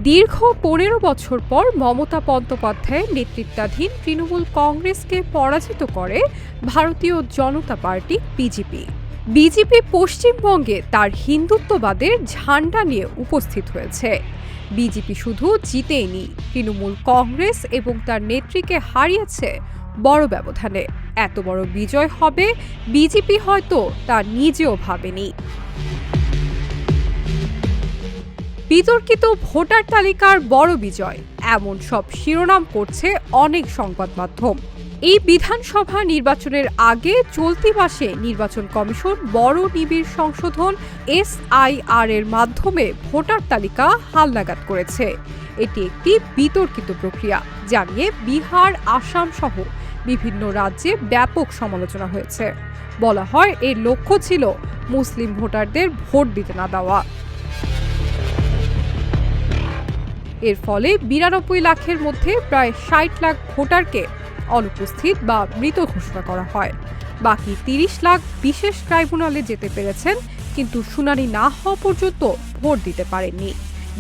দীর্ঘ ১৫ বছর পর মমতা বন্দ্যোপাধ্যায়ের নেতৃত্বাধীন তৃণমূল কংগ্রেসকে পরাজিত করে ভারতীয় জনতা পার্টি বিজেপি। বিজেপি পশ্চিমবঙ্গে তার হিন্দুত্ববাদের ঝান্ডা নিয়ে উপস্থিত হয়েছে। বিজেপি শুধু জিতেইনি, তৃণমূল কংগ্রেস এবং তার নেত্রীকে হারিয়েছে বড় ব্যবধানে। এত বড় বিজয় হবে বিজেপি হয়তো তা নিজেও ভাবেনি। বিতর্কিত ভোটার তালিকার বড় বিজয়, এমন সব শিরোনাম করছে অনেক সংবাদ মাধ্যম। এই বিধানসভা নির্বাচনের আগে চলতি মাসে নির্বাচন কমিশন বড় নিবিড় সংশোধন SIR এর মাধ্যমে ভোটার তালিকা হালনাগাদ করেছে। এটি একটি বিতর্কিত প্রক্রিয়া, যা নিয়ে বিহার, আসাম সহ বিভিন্ন রাজ্যে ব্যাপক সমালোচনা হয়েছে। বলা হয় এর লক্ষ্য ছিল মুসলিম ভোটারদের ভোট দিতে না দেওয়া। এর ফলে ৯২ লাখের মধ্যে প্রায় ৬০ লাখ ভোটারকে অনুপস্থিত বা মৃত ঘোষণা করা হয়। বাকি ৩০ লাখ বিশেষ ট্রাইব্যুনালে যেতে পেরেছেন, কিন্তু শুনানি না হওয়া পর্যন্ত ভোট দিতে পারেননি।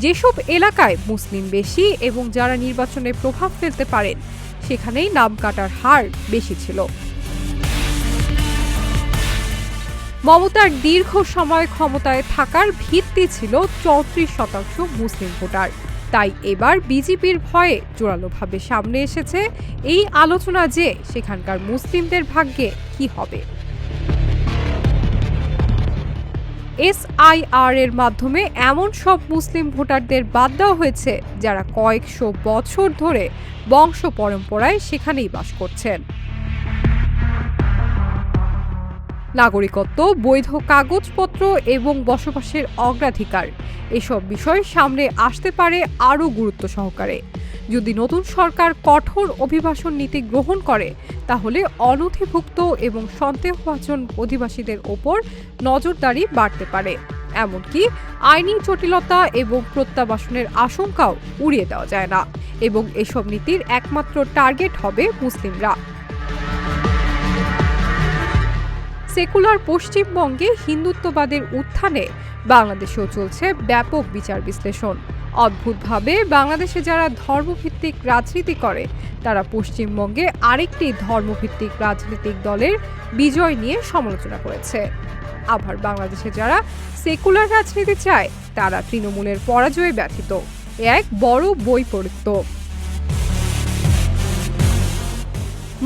যেসব এলাকায় মুসলিম বেশি এবং যারা নির্বাচনে প্রভাব ফেলতে পারেন, সেখানেই নাম কাটার হার বেশি ছিল। মমতার দীর্ঘ সময় ক্ষমতায় থাকার ভিত্তি ছিল ৩৪% মুসলিম ভোটার। তাই এবার বিজেপির ভয়ে জোরালোভাবে সামনে এসেছে এই আলোচনা যে সেখানকার মুসলিমদের ভাগ্যে কি হবে। SIR এর মাধ্যমে এমন সব মুসলিম ভোটারদের বাদ দেওয়া হয়েছে যারা কয়েকশো বছর ধরে বংশ পরম্পরায় সেখানেই বাস করছেন। নাগরিকত্ব, বৈধ কাগজপত্র এবং বসবাসের অগ্রাধিকার, এসব বিষয় সামনে আসতে পারে আরও গুরুত্ব সহকারে। যদি নতুন সরকার কঠোর অভিবাসন নীতি গ্রহণ করে, তাহলে অনথিভুক্ত এবং সন্দেহভাজন অধিবাসীদের ওপর নজরদারি বাড়তে পারে। এমনকি আইনি জটিলতা এবং প্রত্যাবাসনের আশঙ্কাও উড়িয়ে দেওয়া যায় না, এবং এসব নীতির একমাত্র টার্গেট হবে মুসলিমরা। সেকুলার পশ্চিমবঙ্গে হিন্দুত্ববাদের উত্থানে বাংলাদেশেও চলছে ব্যাপক বিচার বিশ্লেষণ। অদ্ভুতভাবে বাংলাদেশে যারা ধর্মভিত্তিক রাজনীতি করে, তারা পশ্চিমবঙ্গে আরেকটি ধর্মভিত্তিক রাজনৈতিক দলের বিজয় নিয়ে সমালোচনা করেছে। আবার বাংলাদেশে যারা সেকুলার রাজনীতি চায়, তারা তৃণমূলের পরাজয়ে ব্যথিত। এ এক বড় বৈপরীত্য।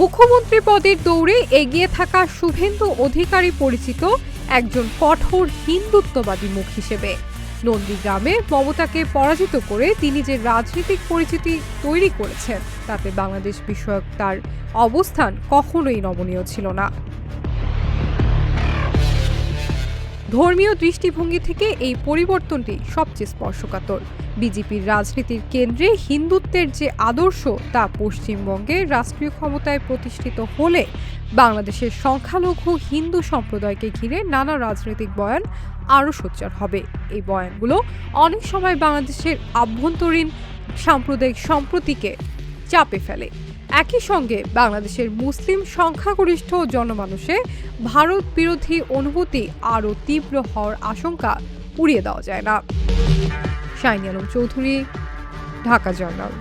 মুখ্যমন্ত্রী পদের দৌড়ে এগিয়ে থাকা শুভেন্দু অধিকারী পরিচিত একজন কঠোর হিন্দুত্ববাদী মুখ হিসেবে। নন্দীগ্রামে মমতাকে পরাজিত করে তিনি যে রাজনৈতিক পরিচিতি তৈরি করেছেন, তাতে বাংলাদেশ বিষয়ক তার অবস্থান কখনোই নমনীয় ছিল না। ধর্মীয় দৃষ্টিভঙ্গি থেকে এই পরিবর্তনটি সবচেয়ে স্পর্শকাতর। বিজেপির রাজনীতির কেন্দ্রে হিন্দুত্বের যে আদর্শ, তা পশ্চিমবঙ্গে রাষ্ট্রীয় ক্ষমতায় প্রতিষ্ঠিত হলে বাংলাদেশের সংখ্যালঘু হিন্দু সম্প্রদায়কে ঘিরে নানা রাজনৈতিক বয়ান আরও সোচ্চার হবে। এই বয়ানগুলো অনেক সময় বাংলাদেশের আভ্যন্তরীণ সাম্প্রদায়িক সম্প্রীতিকে চাপে ফেলে। একই সঙ্গে বাংলাদেশের মুসলিম সংখ্যাগরিষ্ঠ জনমানুষে ভারত বিরোধী অনুভূতি আরও তীব্র হওয়ার আশঙ্কা উড়িয়ে দেওয়া যায় না। Shiny Alam Chowdhury, Dhaka journal.